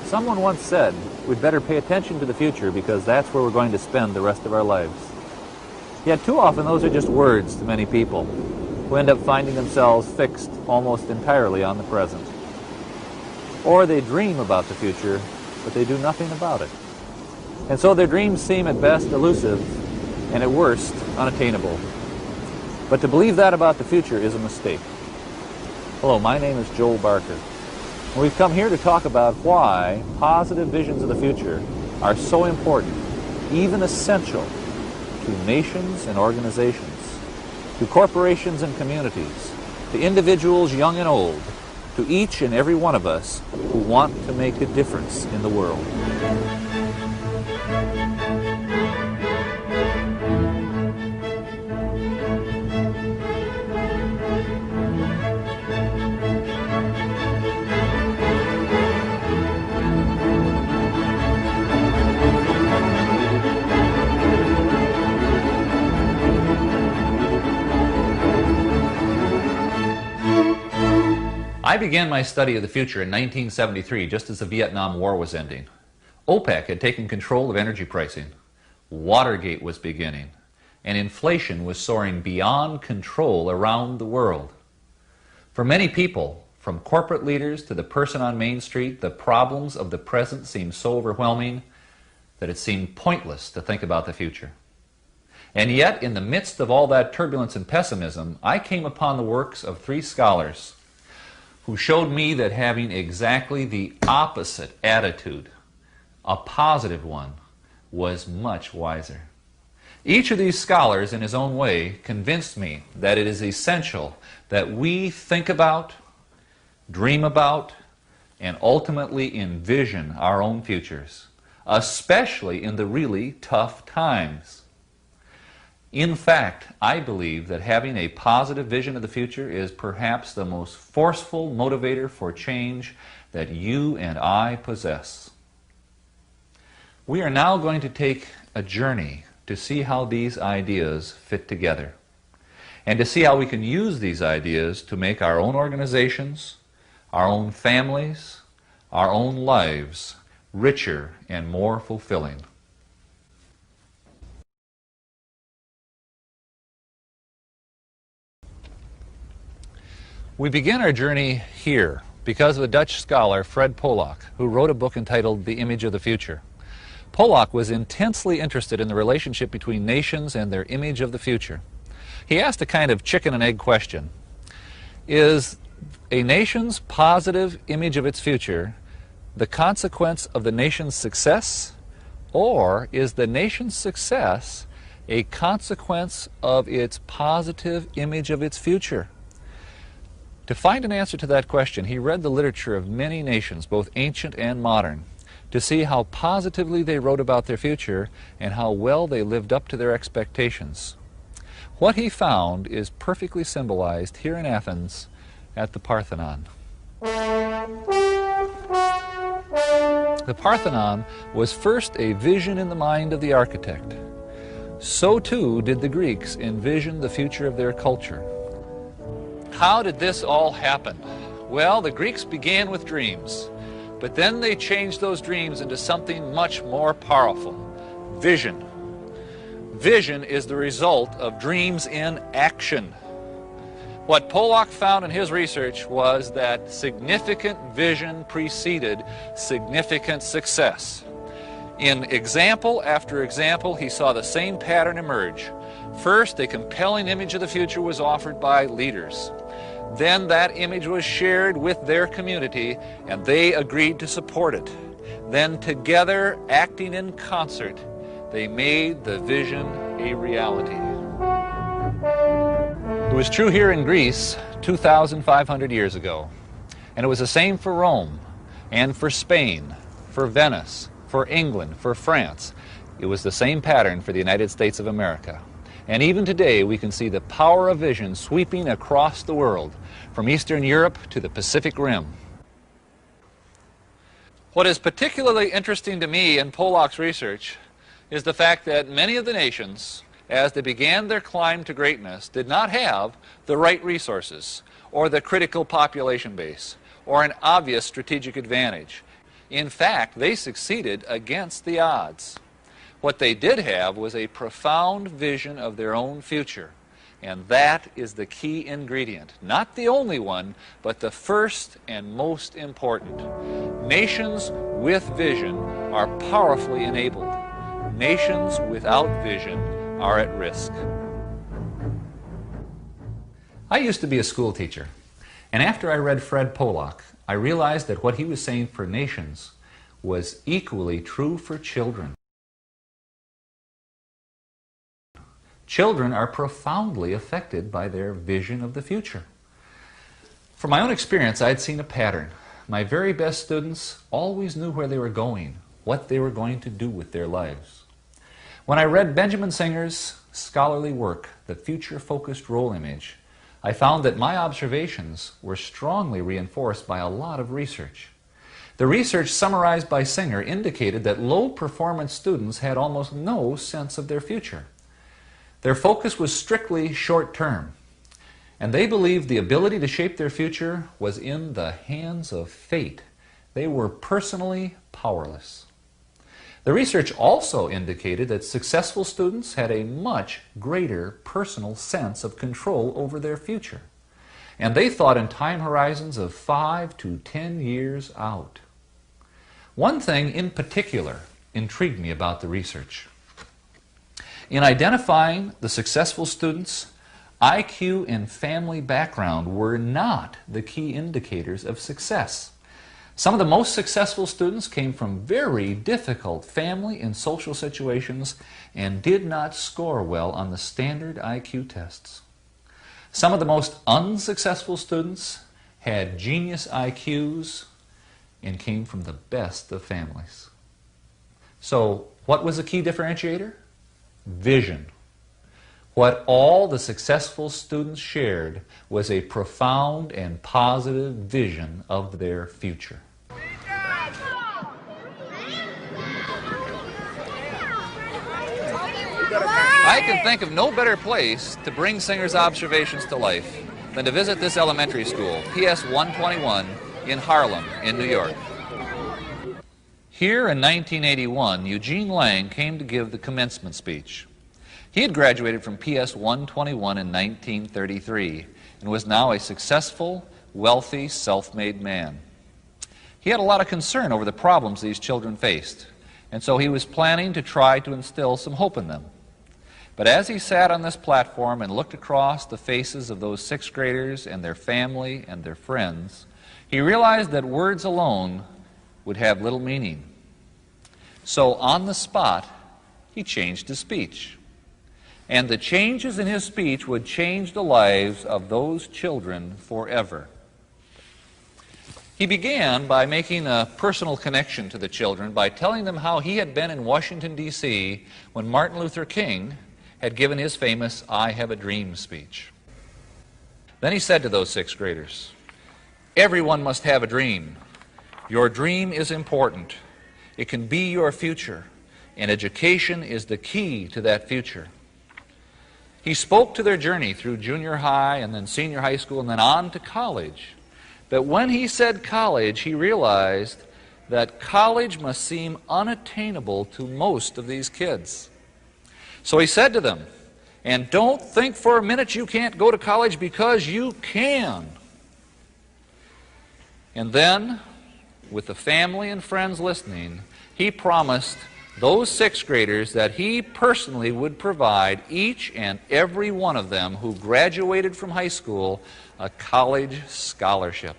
Someone once said, we'd better pay attention to the future because that's where we're going to spend the rest of our lives. Yet too often those are just words to many people who end up finding themselves fixed almost entirely on the present. Or they dream about the future, but they do nothing about it. And so their dreams seem at best elusive and at worst unattainable. But to believe that about the future is a mistake. Hello, my name is Joel Barker. And we've come here to talk about why positive visions of the future are so important, even essential, to nations and organizations, to corporations and communities, to individuals young and old, to each and every one of us who want to make a difference in the world. I began my study of the future in 1973, just as the Vietnam War was ending. OPEC had taken control of energy pricing. Watergate was beginning, and inflation was soaring beyond control around the world. For many people, from corporate leaders to the person on Main Street, the problems of the present seemed so overwhelming that it seemed pointless to think about the future. And yet, in the midst of all that turbulence and pessimism, I came upon the works of three scholars who showed me that having exactly the opposite attitude, a positive one, was much wiser. Each of these scholars, in his own way, convinced me that it is essential that we think about, dream about, and ultimately envision our own futures, especially in the really tough times. In fact, I believe that having a positive vision of the future is perhaps the most forceful motivator for change that you and I possess. We are now going to take a journey to see how these ideas fit together, and to see how we can use these ideas to make our own organizations, our own families, our own lives richer and more fulfilling. We begin our journey here because of a Dutch scholar, Fred Polak, who wrote a book entitled The Image of the Future. Polak was intensely interested in the relationship between nations and their image of the future. He asked a kind of chicken and egg question. Is a nation's positive image of its future the consequence of the nation's success, or is the nation's success a consequence of its positive image of its future? To find an answer to that question, he read the literature of many nations, both ancient and modern, to see how positively they wrote about their future and how well they lived up to their expectations. What he found is perfectly symbolized here in Athens at the Parthenon. The Parthenon was first a vision in the mind of the architect. So too did the Greeks envision the future of their culture. How did this all happen? Well, the Greeks began with dreams, but then they changed those dreams into something much more powerful: vision. Vision is the result of dreams in action. What Polak found in his research was that significant vision preceded significant success. In example after example, he saw the same pattern emerge. First, a compelling image of the future was offered by leaders. Then that image was shared with their community, and they agreed to support it. Then together, acting in concert, they made the vision a reality. It was true here in Greece 2,500 years ago. And it was the same for Rome, and for Spain, for Venice, for England, for France. It was the same pattern for the United States of America. And even today, we can see the power of vision sweeping across the world, from Eastern Europe to the Pacific Rim. What is particularly interesting to me in Polak's research is the fact that many of the nations, as they began their climb to greatness, did not have the right resources, or the critical population base, or an obvious strategic advantage. In fact, they succeeded against the odds. What they did have was a profound vision of their own future. And that is the key ingredient. Not the only one, but the first and most important. Nations with vision are powerfully enabled. Nations without vision are at risk. I used to be a school teacher, and after I read Fred Pollock, I realized that what he was saying for nations was equally true for children. Children are profoundly affected by their vision of the future. From my own experience, I'd seen a pattern. My very best students always knew where they were going, what they were going to do with their lives. When I read Benjamin Singer's scholarly work, The Future-Focused Role Image, I found that my observations were strongly reinforced by a lot of research. The research summarized by Singer indicated that low-performance students had almost no sense of their future. Their focus was strictly short-term, and they believed the ability to shape their future was in the hands of fate. They were personally powerless. The research also indicated that successful students had a much greater personal sense of control over their future, and they thought in time horizons of 5 to 10 years out. One thing in particular intrigued me about the research. In identifying the successful students, IQ and family background were not the key indicators of success. Some of the most successful students came from very difficult family and social situations and did not score well on the standard IQ tests. Some of the most unsuccessful students had genius IQs and came from the best of families. So, what was the key differentiator? Vision. What all the successful students shared was a profound and positive vision of their future. I can think of no better place to bring Singer's observations to life than to visit this elementary school, PS 121, in Harlem, in New York. Here in 1981, Eugene Lang came to give the commencement speech. He had graduated from PS 121 in 1933 and was now a successful, wealthy, self-made man. He had a lot of concern over the problems these children faced, and so he was planning to try to instill some hope in them. But as he sat on this platform and looked across the faces of those sixth graders and their family and their friends, he realized that words alone would have little meaning. So on the spot, he changed his speech. And the changes in his speech would change the lives of those children forever. He began by making a personal connection to the children by telling them how he had been in Washington, D.C. when Martin Luther King had given his famous "I Have a Dream" speech. Then he said to those sixth graders, "Everyone must have a dream. Your dream is important. It can be your future, and education is the key to that future." He spoke to their journey through junior high and then senior high school and then on to college. But when he said college, he realized that college must seem unattainable to most of these kids. So he said to them, "And don't think for a minute you can't go to college, because you can." And then, with the family and friends listening, he promised those sixth graders that he personally would provide each and every one of them who graduated from high school a college scholarship.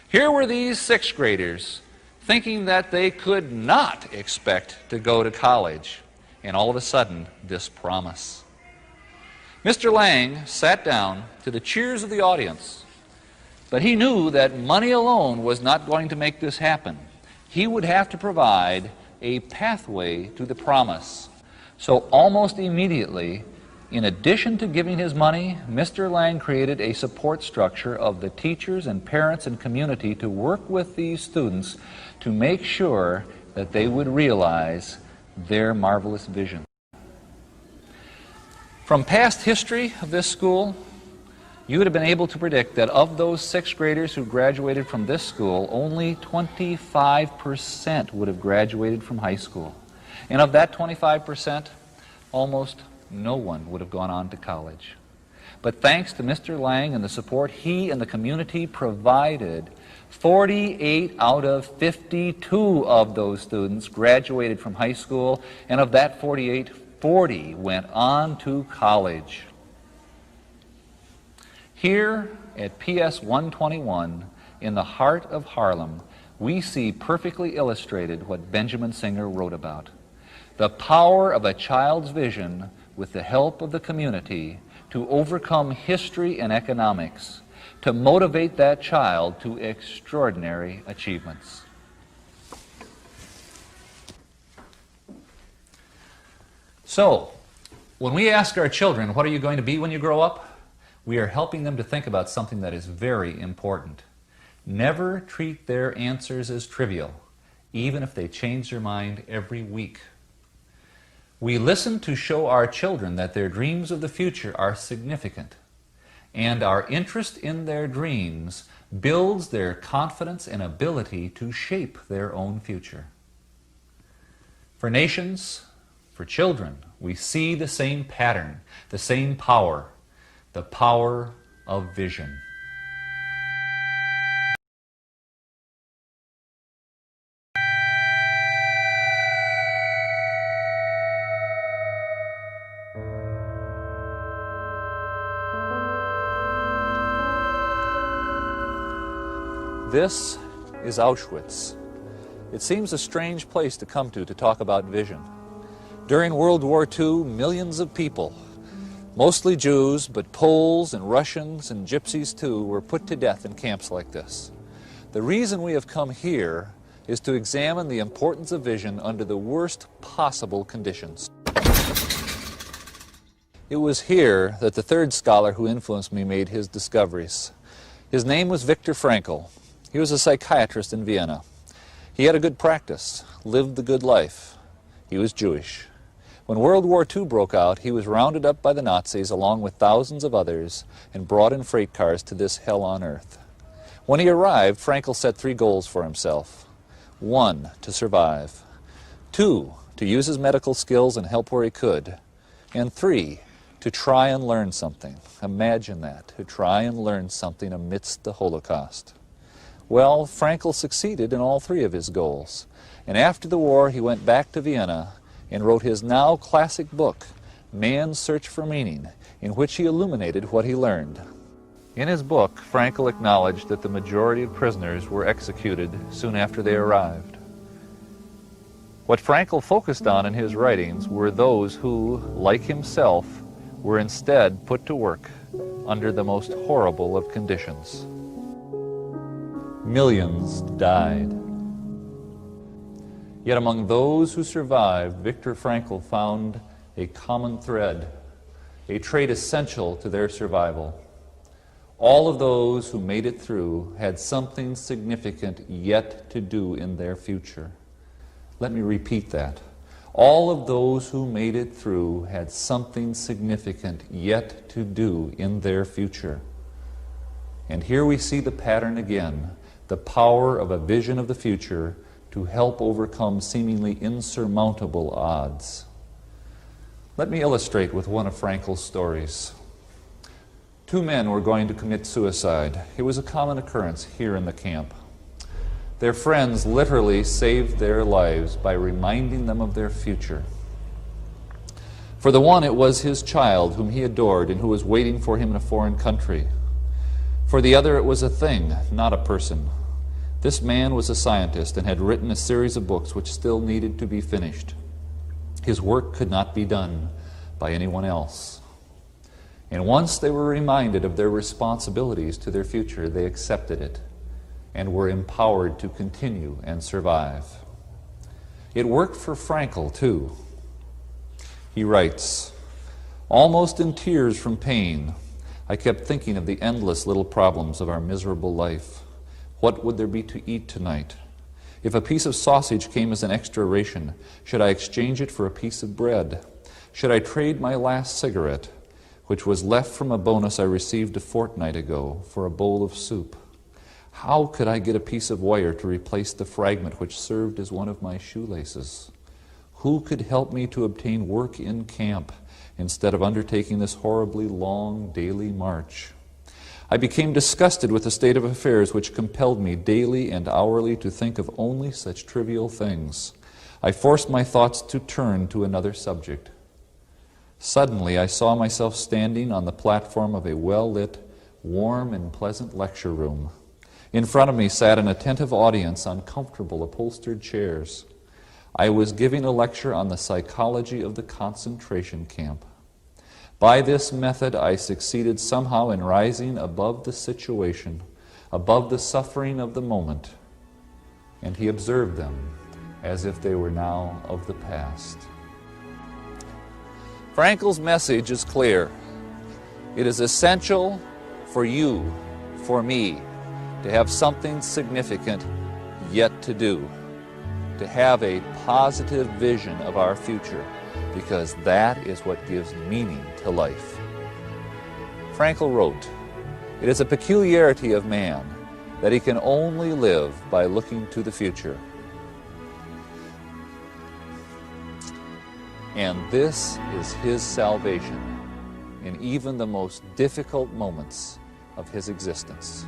Here were these sixth graders thinking that they could not expect to go to college, and all of a sudden, this promise. Mr. Lang sat down to the cheers of the audience, but he knew that money alone was not going to make this happen. He would have to provide a pathway to the promise. So almost immediately, in addition to giving his money, Mr. Lang created a support structure of the teachers and parents and community to work with these students to make sure that they would realize their marvelous vision. From past history of this school, you would have been able to predict that of those 6th graders who graduated from this school, only 25% would have graduated from high school. And of that 25%, almost no one would have gone on to college. But thanks to Mr. Lang and the support he and the community provided, 48 out of 52 of those students graduated from high school, and of that 48, 40 went on to college. Here at PS 121, in the heart of Harlem, we see perfectly illustrated what Benjamin Singer wrote about. The power of a child's vision with the help of the community to overcome history and economics, to motivate that child to extraordinary achievements. So, when we ask our children, what are you going to be when you grow up? We are helping them to think about something that is very important. Never treat their answers as trivial, even if they change their mind every week. We listen to show our children that their dreams of the future are significant, and our interest in their dreams builds their confidence and ability to shape their own future. For nations, for children, we see the same pattern, the same power, the power of vision. This is Auschwitz. It seems a strange place to come to talk about vision. During World War II, millions of people, mostly Jews, but Poles and Russians and Gypsies too, were put to death in camps like this. The reason we have come here is to examine the importance of vision under the worst possible conditions. It was here that the third scholar who influenced me made his discoveries. His name was Viktor Frankl. He was a psychiatrist in Vienna. He had a good practice, lived the good life. He was Jewish. When World War II broke out, he was rounded up by the Nazis along with thousands of others and brought in freight cars to this hell on earth. When he arrived, Frankl set 3 goals for himself. 1, to survive. 2, to use his medical skills and help where he could. And 3, to try and learn something. Imagine that, to try and learn something amidst the Holocaust. Well, Frankl succeeded in all 3 of his goals. And after the war, he went back to Vienna and wrote his now classic book, Man's Search for Meaning, in which he illuminated what he learned. In his book, Frankl acknowledged that the majority of prisoners were executed soon after they arrived. What Frankl focused on in his writings were those who, like himself, were instead put to work under the most horrible of conditions. Millions died. Yet among those who survived, Viktor Frankl found a common thread, a trait essential to their survival. All of those who made it through had something significant yet to do in their future. Let me repeat that. All of those who made it through had something significant yet to do in their future. And here we see the pattern again, the power of a vision of the future to help overcome seemingly insurmountable odds. Let me illustrate with one of Frankl's stories. 2 men were going to commit suicide. It was a common occurrence here in the camp. Their friends literally saved their lives by reminding them of their future. For the one, it was his child whom he adored and who was waiting for him in a foreign country. For the other, it was a thing, not a person. This man was a scientist and had written a series of books which still needed to be finished. His work could not be done by anyone else. And once they were reminded of their responsibilities to their future, they accepted it and were empowered to continue and survive. It worked for Frankl, too. He writes, "Almost in tears from pain, I kept thinking of the endless little problems of our miserable life. What would there be to eat tonight? If a piece of sausage came as an extra ration, should I exchange it for a piece of bread? Should I trade my last cigarette? which was left from a bonus I received a fortnight ago for a bowl of soup. How could I get a piece of wire to replace the fragment which served as one of my shoelaces? Who could help me to obtain work in camp instead of undertaking this horribly long daily march? I became disgusted with the state of affairs which compelled me daily and hourly to think of only such trivial things. I forced my thoughts to turn to another subject. Suddenly I saw myself standing on the platform of a well-lit, warm and pleasant lecture room. In front of me sat an attentive audience on comfortable upholstered chairs. I was giving a lecture on the psychology of the concentration camp. By this method, I succeeded somehow in rising above the situation, above the suffering of the moment, and he observed them as if they were now of the past. Frankl's message is clear. It is essential for you, for me, to have something significant yet to do, to have a positive vision of our future, because that is what gives meaning to life. Frankl wrote, "It is a peculiarity of man that he can only live by looking to the future. And this is his salvation in even the most difficult moments of his existence."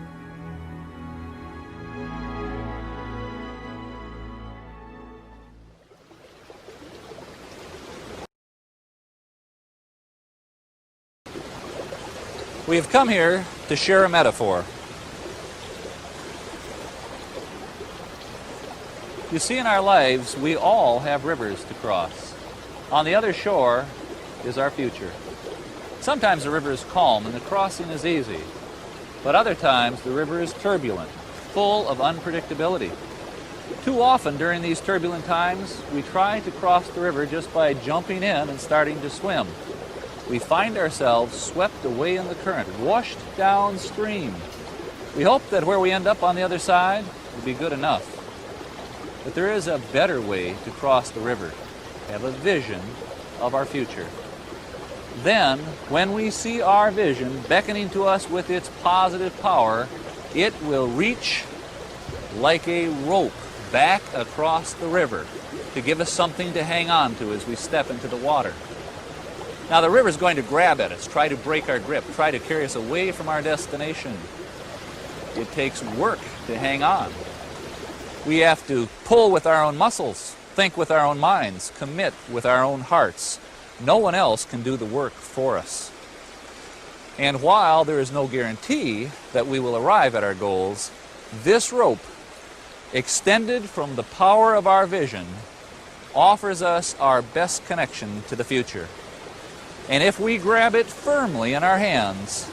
We have come here to share a metaphor. You see, in our lives, we all have rivers to cross. On the other shore is our future. Sometimes the river is calm and the crossing is easy, but other times the river is turbulent, full of unpredictability. Too often during these turbulent times, we try to cross the river just by jumping in and starting to swim. We find ourselves swept away in the current, washed downstream. We hope that where we end up on the other side will be good enough. But there is a better way to cross the river, have a vision of our future. Then, when we see our vision beckoning to us with its positive power, it will reach like a rope back across the river to give us something to hang on to as we step into the water. Now the river's going to grab at us, try to break our grip, try to carry us away from our destination. It takes work to hang on. We have to pull with our own muscles, think with our own minds, commit with our own hearts. No one else can do the work for us. And while there is no guarantee that we will arrive at our goals, this rope, extended from the power of our vision, offers us our best connection to the future. And if we grab it firmly in our hands,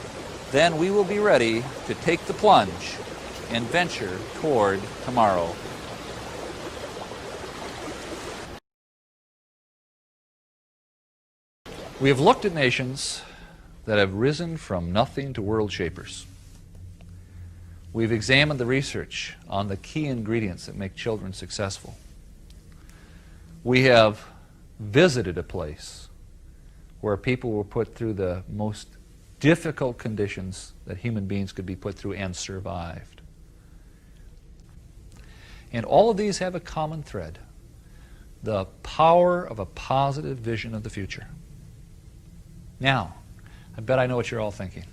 then we will be ready to take the plunge and venture toward tomorrow. We have looked at nations that have risen from nothing to world shapers. We've examined the research on the key ingredients that make children successful. We have visited a place where people were put through the most difficult conditions that human beings could be put through and survived. And all of these have a common thread: the power of a positive vision of the future. Now, I bet I know what you're all thinking.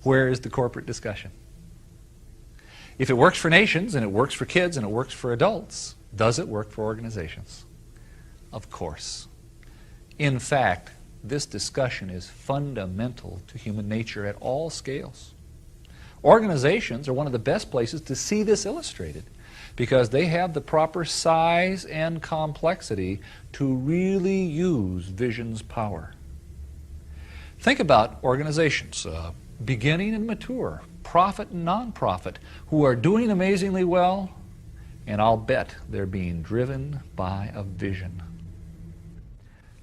Where is the corporate discussion? If it works for nations, and it works for kids, and it works for adults, does it work for organizations? Of course. In fact, this discussion is fundamental to human nature at all scales. Organizations are one of the best places to see this illustrated because they have the proper size and complexity to really use vision's power. Think about organizations, beginning and mature, profit and non-profit, who are doing amazingly well, and I'll bet they're being driven by a vision.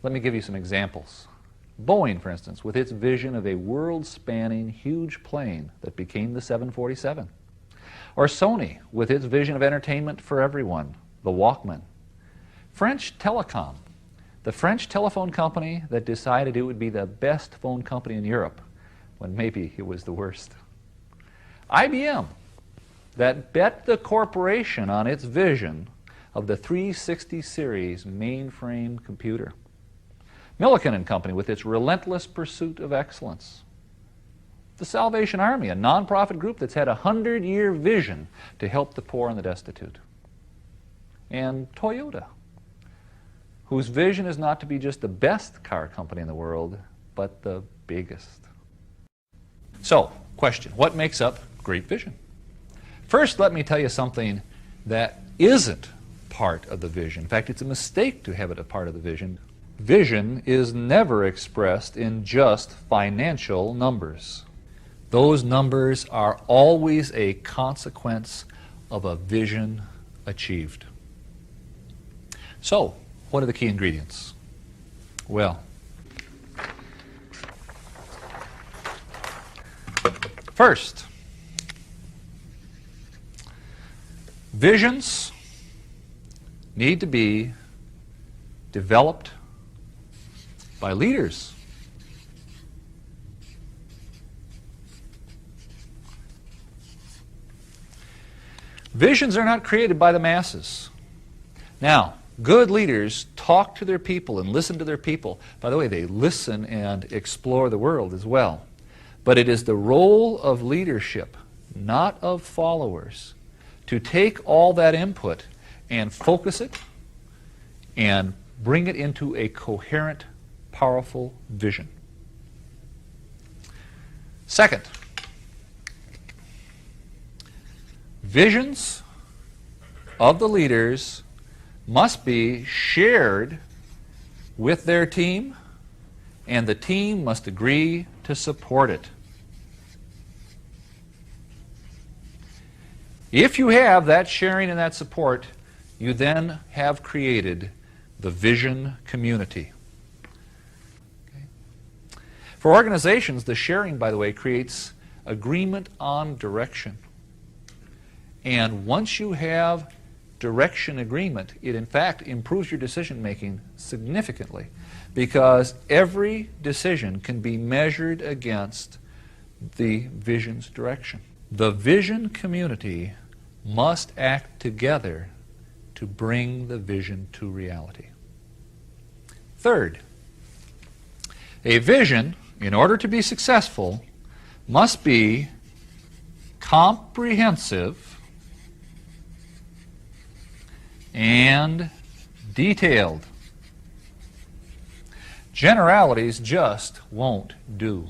Let me give you some examples. Boeing, for instance, with its vision of a world-spanning huge plane that became the 747. Or Sony, with its vision of entertainment for everyone, the Walkman. French Telecom, The French telephone company that decided it would be the best phone company in Europe when maybe it was the worst. IBM that bet the corporation on its vision of the 360 series mainframe computer. Milliken and Company with its relentless pursuit of excellence. The Salvation Army, a nonprofit group that's had a 100-year vision to help the poor and the destitute. And Toyota, whose vision is not to be just the best car company in the world, but the biggest. So, question, what makes up great vision? First, let me tell you something that isn't part of the vision. In fact, it's a mistake to have it a part of the vision. Vision is never expressed in just financial numbers. Those numbers are always a consequence of a vision achieved. So, what are the key ingredients? Well, first, visions need to be developed by leaders. Visions are not created by the masses. Now, good leaders talk to their people and listen to their people. By the way, they listen and explore the world as well. But it is the role of leadership, not of followers, to take all that input and focus it and bring it into a coherent, powerful vision. Second, visions of the leaders must be shared with their team, and the team must agree to support it. If you have that sharing and that support, you then have created the vision community. Okay. For organizations, the sharing, by the way, creates agreement on direction. And once you have direction agreement, it in fact improves your decision making significantly, because every decision can be measured against the vision's direction. The vision community must act together to bring the vision to reality. Third, a vision, in order to be successful, must be comprehensive and detailed. Generalities just won't do.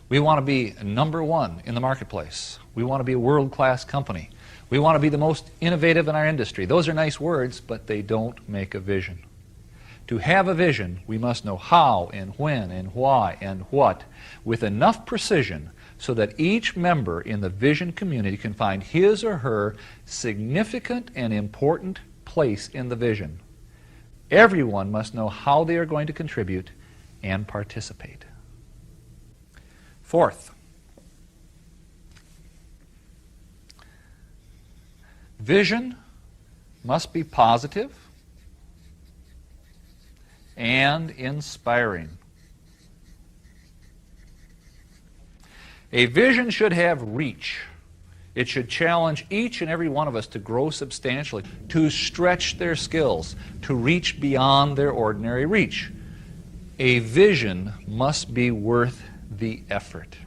We want to be number one in the marketplace. We want to be a world-class company. We want to be the most innovative in our industry. Those are nice words, but they don't make a vision. To have a vision, we must know how and when and why and what with enough precision so that each member in the vision community can find his or her significant and important place in the vision. Everyone must know how they are going to contribute and participate. Fourth, vision must be positive and inspiring. A vision should have reach. It should challenge each and every one of us to grow substantially, to stretch their skills, to reach beyond their ordinary reach. A vision must be worth the effort.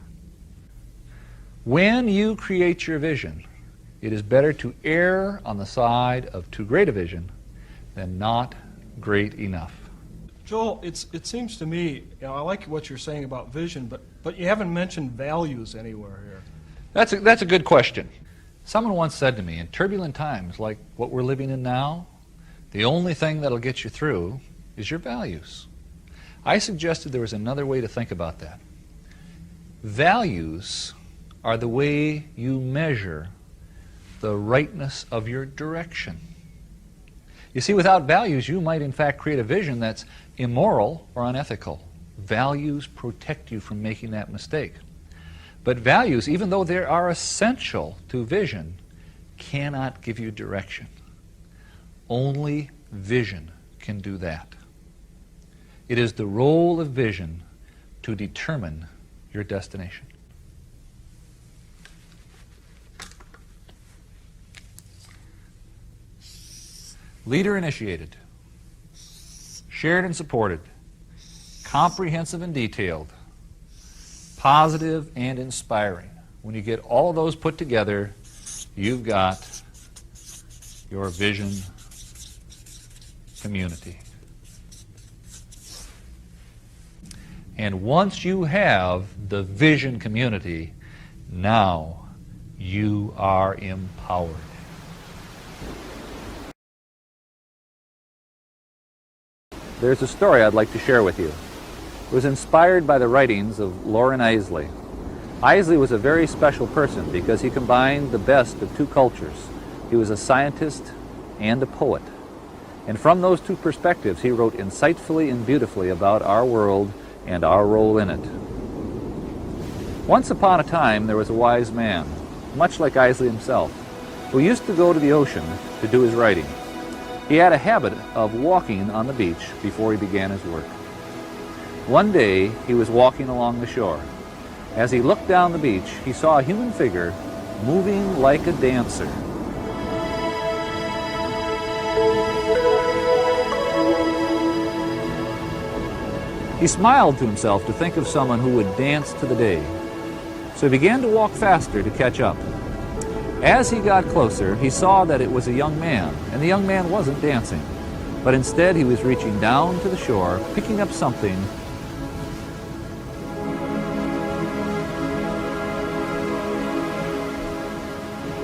When you create your vision, it is better to err on the side of too great a vision than not great enough. Joel, it seems to me, I like what you're saying about vision, but you haven't mentioned values anywhere here. That's a good question. Someone once said to me, in turbulent times like what we're living in now, the only thing that'll get you through is your values. I suggested there was another way to think about that. Values are the way you measure the rightness of your direction. You see, without values, you might in fact create a vision that's immoral or unethical. Values protect you from making that mistake. But values, even though they are essential to vision, cannot give you direction. Only vision can do that. It is the role of vision to determine your destination. Leader initiated, shared and supported, comprehensive and detailed, positive and inspiring. When you get all of those put together, you've got your vision community. And once you have the vision community, now you are empowered. There's a story I'd like to share with you. It was inspired by the writings of Loren Eiseley. Eiseley was a very special person because he combined the best of two cultures. He was a scientist and a poet. And from those two perspectives, he wrote insightfully and beautifully about our world and our role in it. Once upon a time, there was a wise man, much like Eiseley himself, who used to go to the ocean to do his writing. He had a habit of walking on the beach before he began his work. One day, he was walking along the shore. As he looked down the beach, he saw a human figure moving like a dancer. He smiled to himself to think of someone who would dance to the day. So he began to walk faster to catch up. As he got closer, he saw that it was a young man, and the young man wasn't dancing, but instead he was reaching down to the shore, picking up something,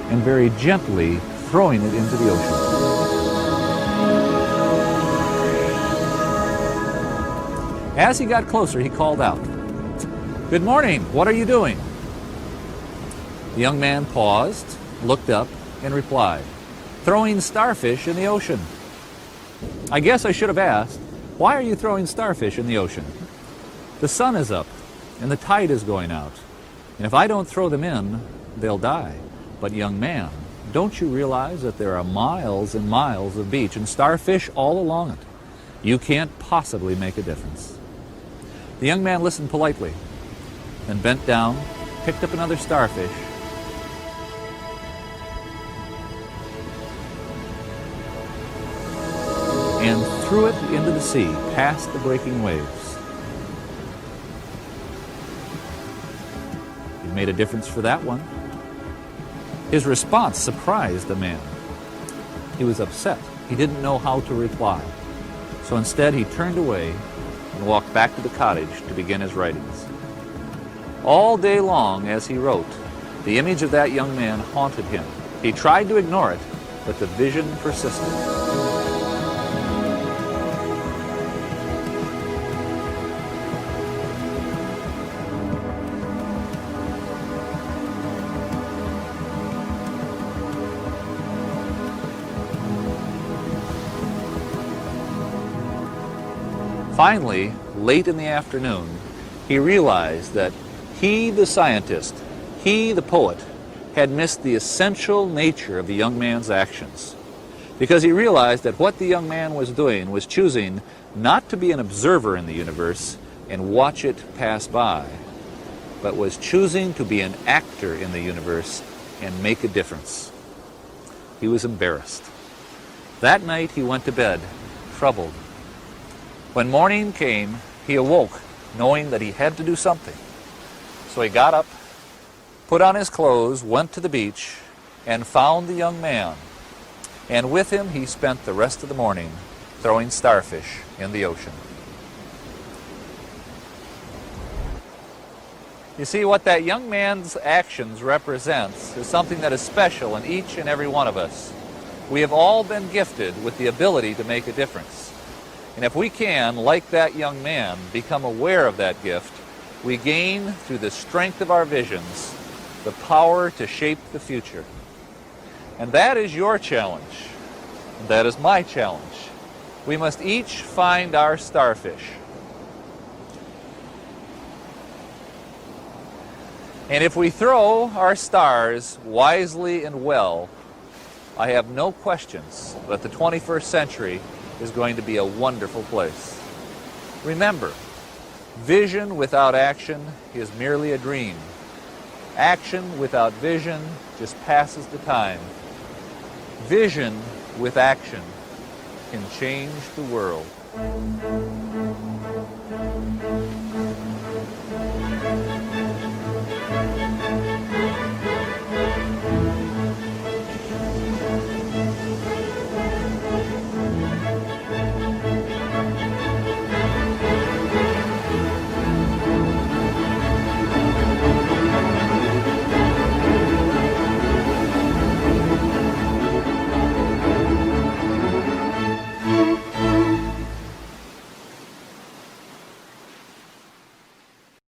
and very gently throwing it into the ocean. As he got closer, he called out, "Good morning, what are you doing?" The young man paused, looked up, and replied, "Throwing starfish in the ocean." "I guess I should have asked, why are you throwing starfish in the ocean?" "The sun is up, and the tide is going out, and if I don't throw them in, they'll die." "But young man, don't you realize that there are miles and miles of beach and starfish all along it? You can't possibly make a difference." The young man listened politely, then bent down, picked up another starfish, and threw it into the sea, past the breaking waves. It made a difference for that one. His response surprised the man. He was upset. He didn't know how to reply. So instead he turned away and walked back to the cottage to begin his writings. All day long as he wrote, the image of that young man haunted him. He tried to ignore it, but the vision persisted. Finally, late in the afternoon, he realized that he, the scientist, he, the poet, had missed the essential nature of the young man's actions. Because he realized that what the young man was doing was choosing not to be an observer in the universe and watch it pass by, but was choosing to be an actor in the universe and make a difference. He was embarrassed. That night he went to bed, troubled. When morning came, he awoke knowing that he had to do something. So he got up, put on his clothes, went to the beach, and found the young man. And with him he spent the rest of the morning throwing starfish in the ocean. You see, what that young man's actions represents is something that is special in each and every one of us. We have all been gifted with the ability to make a difference. And if we can, like that young man, become aware of that gift, we gain, through the strength of our visions, the power to shape the future. And that is your challenge. And that is my challenge. We must each find our starfish. And if we throw our stars wisely and well, I have no questions that the 21st century is going to be a wonderful place. Remember, vision without action is merely a dream. Action without vision just passes the time. Vision with action can change the world.